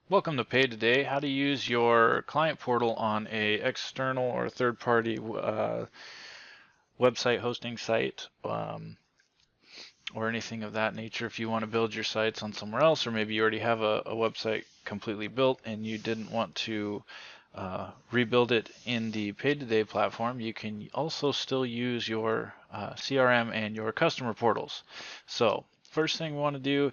Welcome to PaidToday. How to use your client portal on a external or third-party website hosting site, or anything of that nature. If you want to build your sites on somewhere else, or maybe you already have a website completely built and you didn't want to rebuild it in the PaidToday platform, you can also still use your CRM and your customer portals. So first thing we want to do,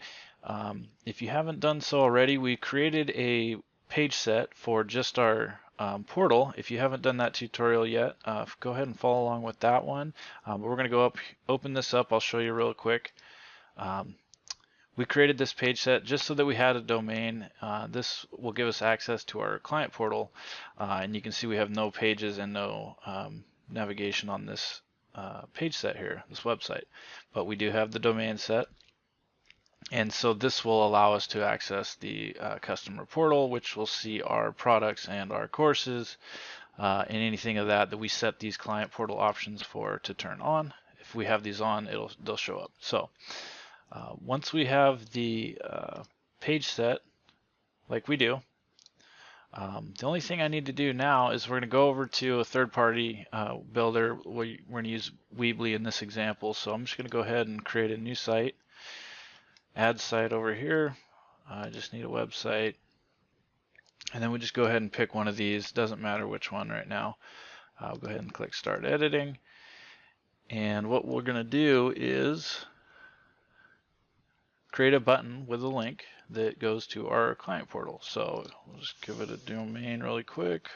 if you haven't done so already, we created a page set for just our portal. If you haven't done that tutorial yet, go ahead and follow along with that one. But we're going to go up, open this up. I'll show you real quick. We created this page set just so that we had a domain. This will give us access to our client portal, and you can see we have no pages and no navigation on this page set here, this website. But we do have the domain set. And so this will allow us to access the customer portal, which will see our products and our courses, and anything of that we set these client portal options for to turn on. If we have these on, they'll show up. So once we have the page set like we do, the only thing I need to do now is we're going to go over to a third-party builder. We're going to use Weebly in this example. So I'm just going to go ahead and create a new site. Add site over here. I just need a website, and then we just go ahead and pick one of these. Doesn't matter which one right now. I'll go ahead and click Start Editing, and what we're going to do is create a button with a link that goes to our client portal. So we'll just give it a domain really quick.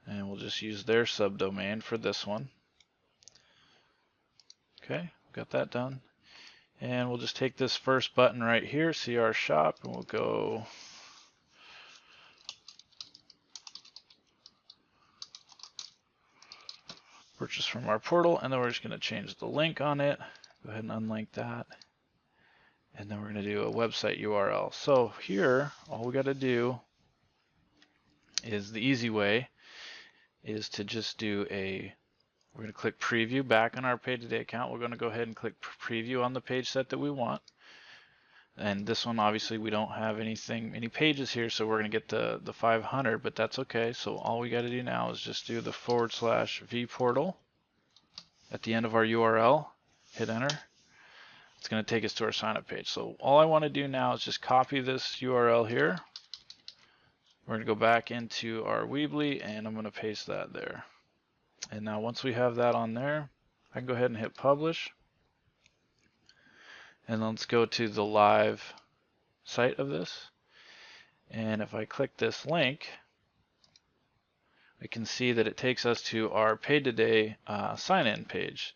And we'll just use their subdomain for this one. Okay, got that done. And we'll just take this first button right here, see our shop, and we'll go purchase from our portal, and then we're just going to change the link on it. Go ahead and unlink that. And then we're going to do a website URL. So here, all we got to do is the easy way is to just do we're going to click preview back on our PaidToday account. We're going to go ahead and click preview on the page set that we want. And this one, obviously, we don't have any pages here, so we're going to get the 500, but that's okay. So all we got to do now is just do the /vportal at the end of our URL, hit enter. It's going to take us to our sign up page. So all I want to do now is just copy this URL here. We're going to go back into our Weebly, and I'm going to paste that there. And now once we have that on there, I can go ahead and hit publish. And let's go to the live site of this. And if I click this link, I can see that it takes us to our PaidToday sign-in page.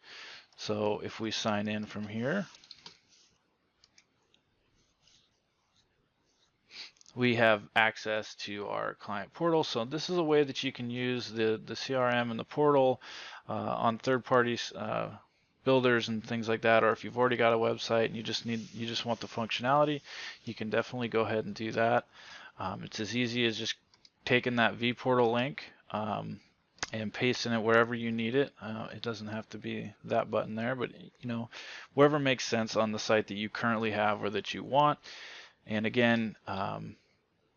So if we sign in from here, we have access to our client portal. So this is a way that you can use the CRM and the portal on third-party builders and things like that. Or if you've already got a website and you just want the functionality, you can definitely go ahead and do that. It's as easy as just taking that vPortal link and pasting it wherever you need it. It doesn't have to be that button there, but wherever makes sense on the site that you currently have or that you want. And again,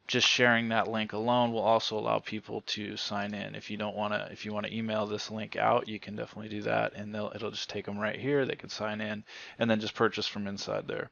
just sharing that link alone will also allow people to sign in. If you want to email this link out, you can definitely do that, and it'll just take them right here. They can sign in and then just purchase from inside there.